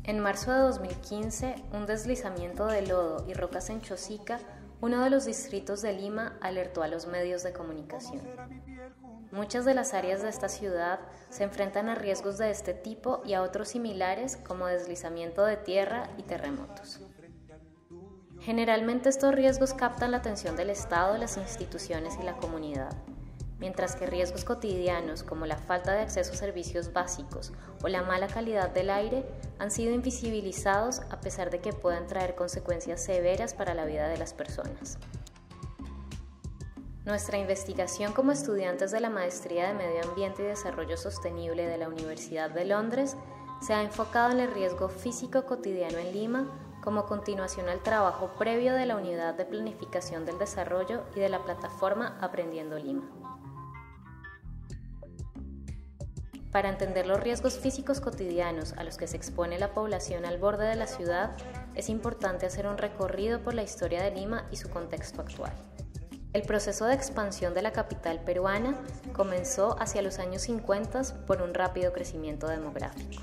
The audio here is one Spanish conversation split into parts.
En marzo de 2015, un deslizamiento de lodo y rocas en Chosica, uno de los distritos de Lima, alertó a los medios de comunicación. Muchas de las áreas de esta ciudad se enfrentan a riesgos de este tipo y a otros similares como deslizamiento de tierra y terremotos. Generalmente estos riesgos captan la atención del Estado, las instituciones y la comunidad, mientras que riesgos cotidianos como la falta de acceso a servicios básicos o la mala calidad del aire han sido invisibilizados a pesar de que puedan traer consecuencias severas para la vida de las personas. Nuestra investigación como estudiantes de la Maestría de Medio Ambiente y Desarrollo Sostenible de la Universidad de Londres se ha enfocado en el riesgo físico cotidiano en Lima como continuación al trabajo previo de la Unidad de Planificación del Desarrollo y de la plataforma Aprendiendo Lima. Para entender los riesgos físicos cotidianos a los que se expone la población al borde de la ciudad, es importante hacer un recorrido por la historia de Lima y su contexto actual. El proceso de expansión de la capital peruana comenzó hacia los años 50 por un rápido crecimiento demográfico.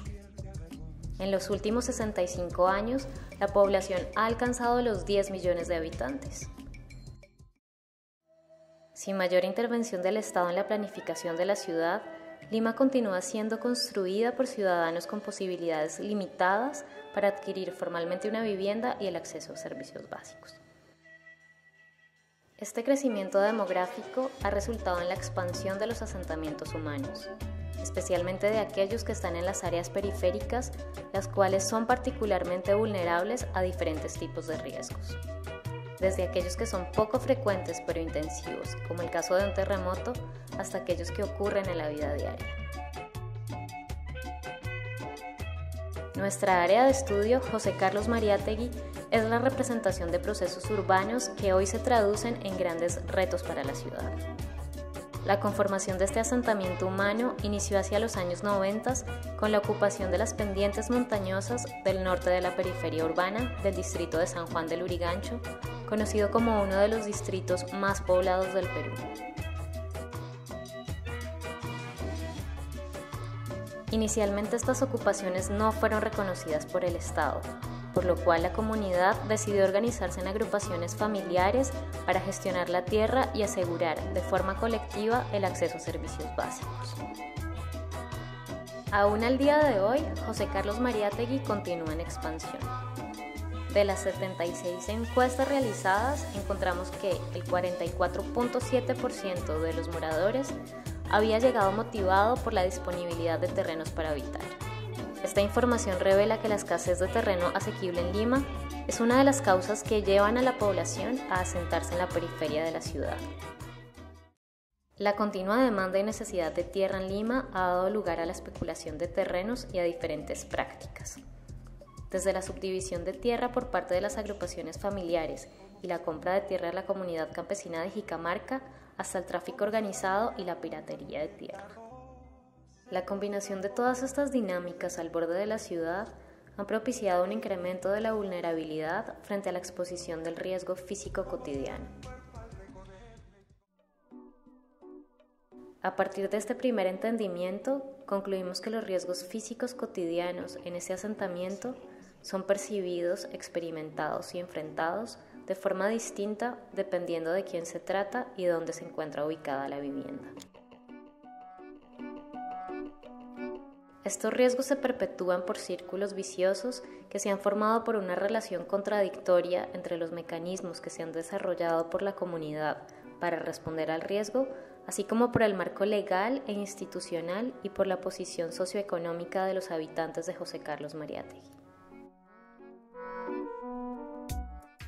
En los últimos 65 años, la población ha alcanzado los 10 millones de habitantes. Sin mayor intervención del Estado en la planificación de la ciudad, Lima continúa siendo construida por ciudadanos con posibilidades limitadas para adquirir formalmente una vivienda y el acceso a servicios básicos. Este crecimiento demográfico ha resultado en la expansión de los asentamientos humanos, especialmente de aquellos que están en las áreas periféricas, las cuales son particularmente vulnerables a diferentes tipos de riesgos. Desde aquellos que son poco frecuentes pero intensivos, como el caso de un terremoto, hasta aquellos que ocurren en la vida diaria. Nuestra área de estudio, José Carlos Mariátegui, es la representación de procesos urbanos que hoy se traducen en grandes retos para la ciudad. La conformación de este asentamiento humano inició hacia los años 90 con la ocupación de las pendientes montañosas del norte de la periferia urbana del distrito de San Juan del Lurigancho, conocido como uno de los distritos más poblados del Perú. Inicialmente estas ocupaciones no fueron reconocidas por el Estado, por lo cual la comunidad decidió organizarse en agrupaciones familiares para gestionar la tierra y asegurar de forma colectiva el acceso a servicios básicos. Aún al día de hoy, José Carlos Mariátegui continúa en expansión. De las 76 encuestas realizadas, encontramos que el 44.7% de los moradores había llegado motivado por la disponibilidad de terrenos para habitar. Esta información revela que la escasez de terreno asequible en Lima es una de las causas que llevan a la población a asentarse en la periferia de la ciudad. La continua demanda y necesidad de tierra en Lima ha dado lugar a la especulación de terrenos y a diferentes prácticas. Desde la subdivisión de tierra por parte de las agrupaciones familiares y la compra de tierra de la comunidad campesina de Jicamarca, hasta el tráfico organizado y la piratería de tierra. La combinación de todas estas dinámicas al borde de la ciudad han propiciado un incremento de la vulnerabilidad frente a la exposición del riesgo físico cotidiano. A partir de este primer entendimiento, concluimos que los riesgos físicos cotidianos en ese asentamiento son percibidos, experimentados y enfrentados de forma distinta dependiendo de quién se trata y dónde se encuentra ubicada la vivienda. Estos riesgos se perpetúan por círculos viciosos que se han formado por una relación contradictoria entre los mecanismos que se han desarrollado por la comunidad para responder al riesgo, así como por el marco legal e institucional y por la posición socioeconómica de los habitantes de José Carlos Mariátegui.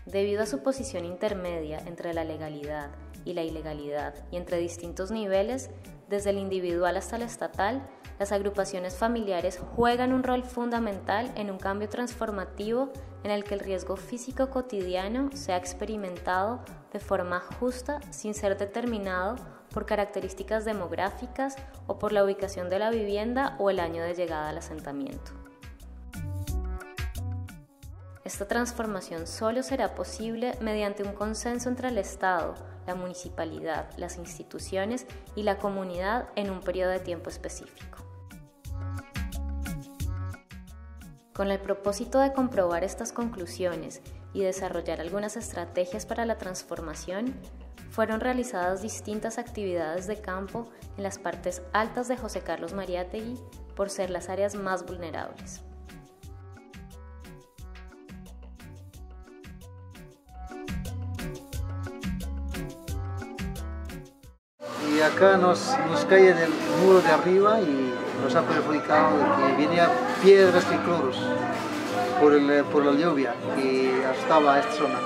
Debido a su posición intermedia entre la legalidad y la ilegalidad y entre distintos niveles, desde el individual hasta el estatal, las agrupaciones familiares juegan un rol fundamental en un cambio transformativo en el que el riesgo físico cotidiano sea experimentado de forma justa sin ser determinado por características demográficas o por la ubicación de la vivienda o el año de llegada al asentamiento. Esta transformación solo será posible mediante un consenso entre el Estado, la municipalidad, las instituciones y la comunidad en un periodo de tiempo específico. Con el propósito de comprobar estas conclusiones y desarrollar algunas estrategias para la transformación, fueron realizadas distintas actividades de campo en las partes altas de José Carlos Mariátegui por ser las áreas más vulnerables. Y acá nos cae del muro de arriba y nos ha perjudicado de que venía piedras y cloros por la lluvia que estaba a esta zona.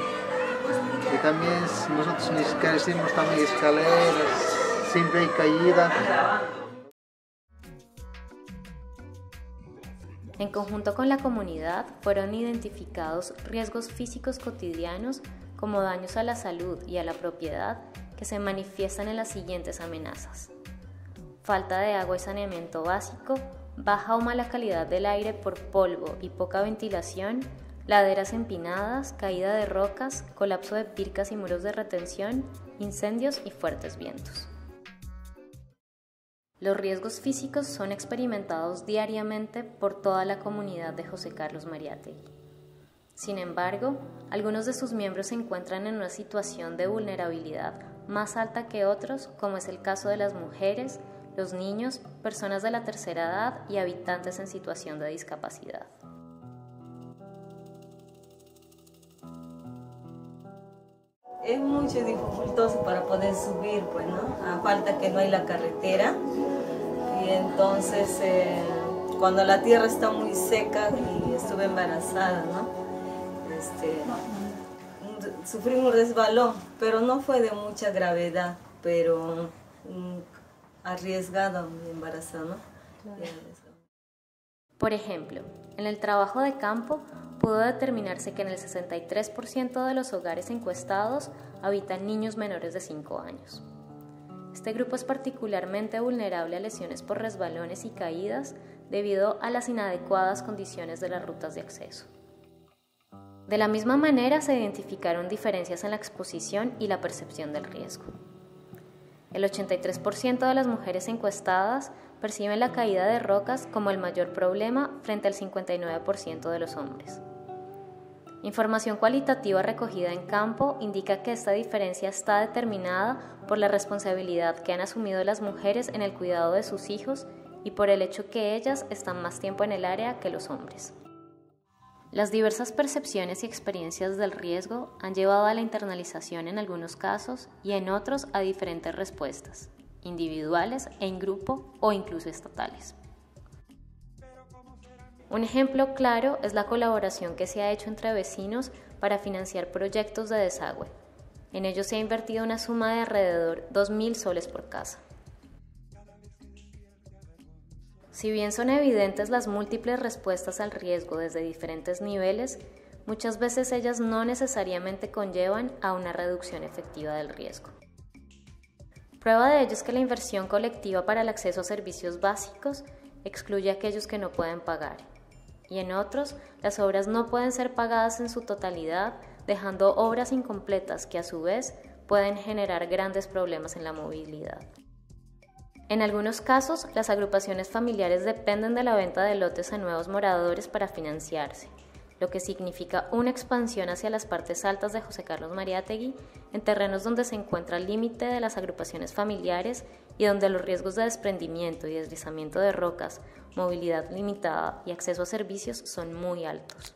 Y también nosotros carecimos también de escaleras, siempre hay caída. En conjunto con la comunidad fueron identificados riesgos físicos cotidianos como daños a la salud y a la propiedad que se manifiestan en las siguientes amenazas: falta de agua y saneamiento básico, baja o mala calidad del aire por polvo y poca ventilación, laderas empinadas, caída de rocas, colapso de pircas y muros de retención, incendios y fuertes vientos. Los riesgos físicos son experimentados diariamente por toda la comunidad de José Carlos Mariátegui. Sin embargo, algunos de sus miembros se encuentran en una situación de vulnerabilidad más alta que otros, como es el caso de las mujeres, los niños, personas de la tercera edad y habitantes en situación de discapacidad. Es mucho dificultoso para poder subir, pues, ¿no? A falta que no hay la carretera. Y entonces, cuando la tierra está muy seca y estuve embarazada, ¿no? Sufrí un resbalón, pero no fue de mucha gravedad, pero arriesgada mi embarazo, ¿no? Por ejemplo, en el trabajo de campo pudo determinarse que en el 63% de los hogares encuestados habitan niños menores de 5 años. Este grupo es particularmente vulnerable a lesiones por resbalones y caídas debido a las inadecuadas condiciones de las rutas de acceso. De la misma manera se identificaron diferencias en la exposición y la percepción del riesgo. El 83% de las mujeres encuestadas perciben la caída de rocas como el mayor problema frente al 59% de los hombres. Información cualitativa recogida en campo indica que esta diferencia está determinada por la responsabilidad que han asumido las mujeres en el cuidado de sus hijos y por el hecho que ellas están más tiempo en el área que los hombres. Las diversas percepciones y experiencias del riesgo han llevado a la internalización en algunos casos y en otros a diferentes respuestas, individuales, en grupo o incluso estatales. Un ejemplo claro es la colaboración que se ha hecho entre vecinos para financiar proyectos de desagüe. En ello se ha invertido una suma de alrededor 2.000 soles por casa. Si bien son evidentes las múltiples respuestas al riesgo desde diferentes niveles, muchas veces ellas no necesariamente conllevan a una reducción efectiva del riesgo. Prueba de ello es que la inversión colectiva para el acceso a servicios básicos excluye a aquellos que no pueden pagar, y en otros, las obras no pueden ser pagadas en su totalidad, dejando obras incompletas que a su vez pueden generar grandes problemas en la movilidad. En algunos casos, las agrupaciones familiares dependen de la venta de lotes a nuevos moradores para financiarse, lo que significa una expansión hacia las partes altas de José Carlos Mariátegui, en terrenos donde se encuentra el límite de las agrupaciones familiares y donde los riesgos de desprendimiento y deslizamiento de rocas, movilidad limitada y acceso a servicios son muy altos.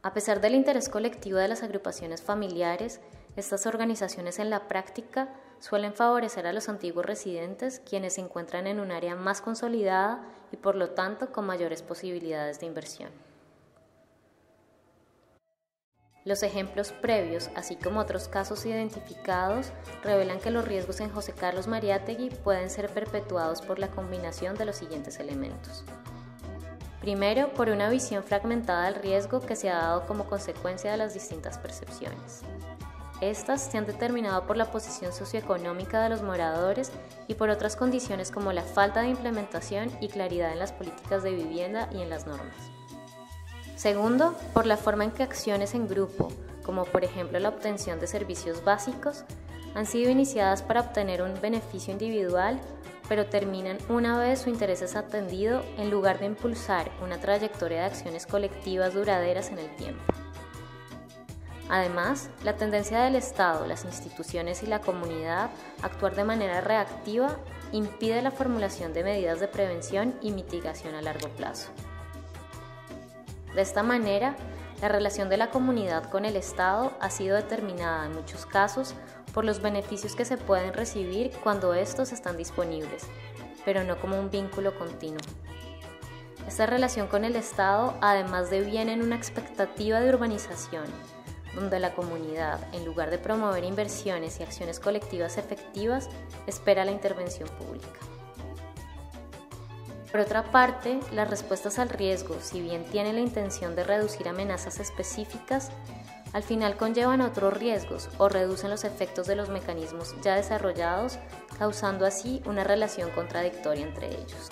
A pesar del interés colectivo de las agrupaciones familiares, estas organizaciones en la práctica suelen favorecer a los antiguos residentes, quienes se encuentran en un área más consolidada y por lo tanto con mayores posibilidades de inversión. Los ejemplos previos, así como otros casos identificados, revelan que los riesgos en José Carlos Mariátegui pueden ser perpetuados por la combinación de los siguientes elementos. Primero, por una visión fragmentada del riesgo que se ha dado como consecuencia de las distintas percepciones. Estas se han determinado por la posición socioeconómica de los moradores y por otras condiciones como la falta de implementación y claridad en las políticas de vivienda y en las normas. Segundo, por la forma en que acciones en grupo, como por ejemplo la obtención de servicios básicos, han sido iniciadas para obtener un beneficio individual pero terminan una vez su interés es atendido en lugar de impulsar una trayectoria de acciones colectivas duraderas en el tiempo. Además, la tendencia del Estado, las instituciones y la comunidad a actuar de manera reactiva impide la formulación de medidas de prevención y mitigación a largo plazo. De esta manera, la relación de la comunidad con el Estado ha sido determinada en muchos casos por los beneficios que se pueden recibir cuando estos están disponibles, pero no como un vínculo continuo. Esta relación con el Estado además deviene en una expectativa de urbanización, donde la comunidad, en lugar de promover inversiones y acciones colectivas efectivas, espera la intervención pública. Por otra parte, las respuestas al riesgo, si bien tienen la intención de reducir amenazas específicas, al final conllevan otros riesgos o reducen los efectos de los mecanismos ya desarrollados, causando así una relación contradictoria entre ellos.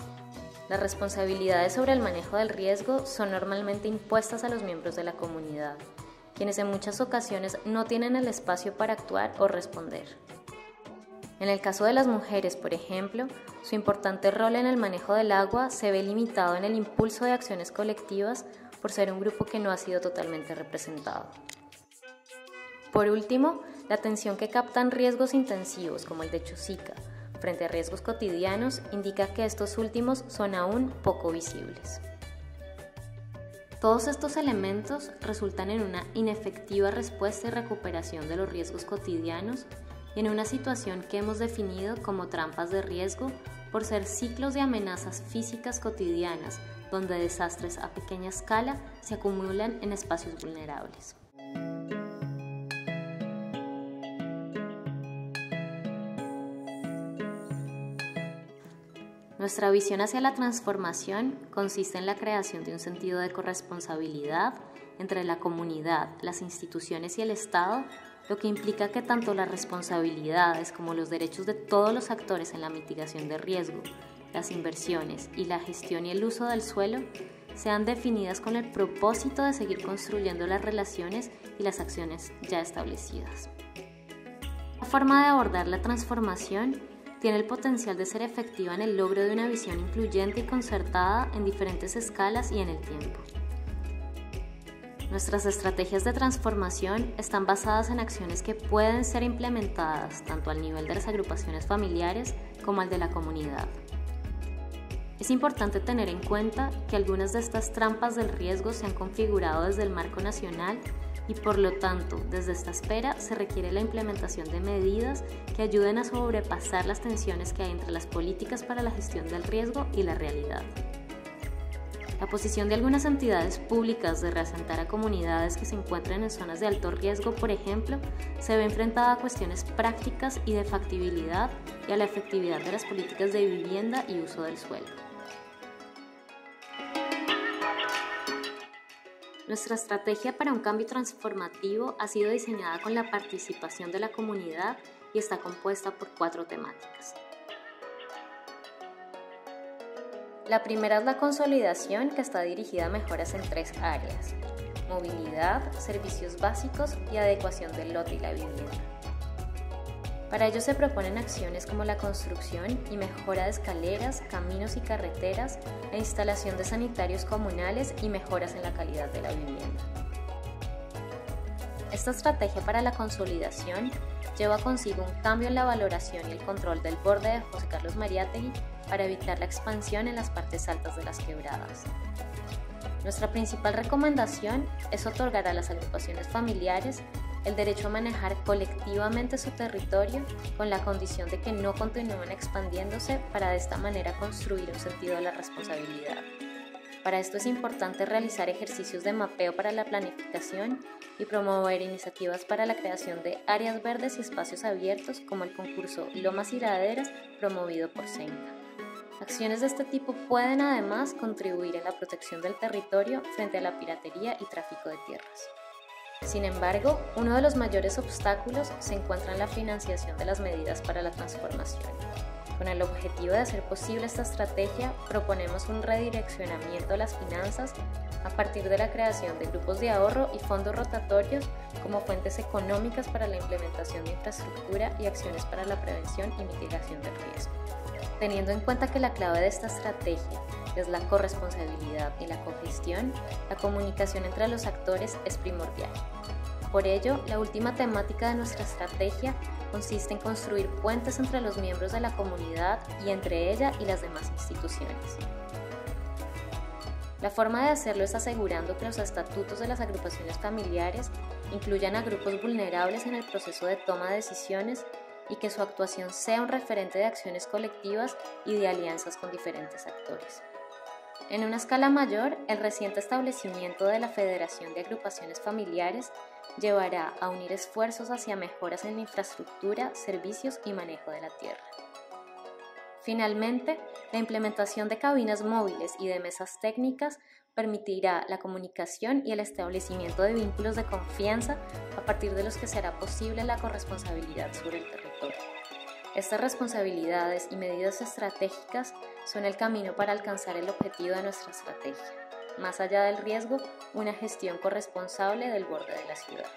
Las responsabilidades sobre el manejo del riesgo son normalmente impuestas a los miembros de la comunidad, quienes en muchas ocasiones no tienen el espacio para actuar o responder. En el caso de las mujeres, por ejemplo, su importante rol en el manejo del agua se ve limitado en el impulso de acciones colectivas por ser un grupo que no ha sido totalmente representado. Por último, la atención que captan riesgos intensivos como el de Chosica frente a riesgos cotidianos indica que estos últimos son aún poco visibles. Todos estos elementos resultan en una inefectiva respuesta y recuperación de los riesgos cotidianos y en una situación que hemos definido como trampas de riesgo por ser ciclos de amenazas físicas cotidianas donde desastres a pequeña escala se acumulan en espacios vulnerables. Nuestra visión hacia la transformación consiste en la creación de un sentido de corresponsabilidad entre la comunidad, las instituciones y el Estado, lo que implica que tanto las responsabilidades como los derechos de todos los actores en la mitigación de riesgo, las inversiones y la gestión y el uso del suelo sean definidas con el propósito de seguir construyendo las relaciones y las acciones ya establecidas. La forma de abordar la transformación tiene el potencial de ser efectiva en el logro de una visión incluyente y concertada en diferentes escalas y en el tiempo. Nuestras estrategias de transformación están basadas en acciones que pueden ser implementadas tanto al nivel de las agrupaciones familiares como al de la comunidad. Es importante tener en cuenta que algunas de estas trampas del riesgo se han configurado desde el marco nacional y por lo tanto, desde esta esfera se requiere la implementación de medidas que ayuden a sobrepasar las tensiones que hay entre las políticas para la gestión del riesgo y la realidad. La posición de algunas entidades públicas de reasentar a comunidades que se encuentran en zonas de alto riesgo, por ejemplo, se ve enfrentada a cuestiones prácticas y de factibilidad y a la efectividad de las políticas de vivienda y uso del suelo. Nuestra estrategia para un cambio transformativo ha sido diseñada con la participación de la comunidad y está compuesta por 4 temáticas. La primera es la consolidación, que está dirigida a mejoras en 3 áreas: movilidad, servicios básicos y adecuación del lote y la vivienda. Para ello se proponen acciones como la construcción y mejora de escaleras, caminos y carreteras, la instalación de sanitarios comunales y mejoras en la calidad de la vivienda. Esta estrategia para la consolidación lleva consigo un cambio en la valoración y el control del borde de José Carlos Mariátegui para evitar la expansión en las partes altas de las quebradas. Nuestra principal recomendación es otorgar a las agrupaciones familiares el derecho a manejar colectivamente su territorio con la condición de que no continúen expandiéndose para de esta manera construir un sentido de la responsabilidad. Para esto es importante realizar ejercicios de mapeo para la planificación y promover iniciativas para la creación de áreas verdes y espacios abiertos como el concurso Lomas y Laderas promovido por Senca. Acciones de este tipo pueden además contribuir en la protección del territorio frente a la piratería y tráfico de tierras. Sin embargo, uno de los mayores obstáculos se encuentra en la financiación de las medidas para la transformación. Con el objetivo de hacer posible esta estrategia, proponemos un redireccionamiento de las finanzas a partir de la creación de grupos de ahorro y fondos rotatorios como fuentes económicas para la implementación de infraestructura y acciones para la prevención y mitigación del riesgo. Teniendo en cuenta que la clave de esta estrategia es la corresponsabilidad y la cogestión, la comunicación entre los actores es primordial. Por ello, la última temática de nuestra estrategia consiste en construir puentes entre los miembros de la comunidad y entre ella y las demás instituciones. La forma de hacerlo es asegurando que los estatutos de las agrupaciones familiares incluyan a grupos vulnerables en el proceso de toma de decisiones y que su actuación sea un referente de acciones colectivas y de alianzas con diferentes actores. En una escala mayor, el reciente establecimiento de la Federación de Agrupaciones Familiares llevará a unir esfuerzos hacia mejoras en la infraestructura, servicios y manejo de la tierra. Finalmente, la implementación de cabinas móviles y de mesas técnicas permitirá la comunicación y el establecimiento de vínculos de confianza a partir de los que será posible la corresponsabilidad sobre el territorio. Estas responsabilidades y medidas estratégicas son el camino para alcanzar el objetivo de nuestra estrategia. Más allá del riesgo, una gestión corresponsable del borde de la ciudad.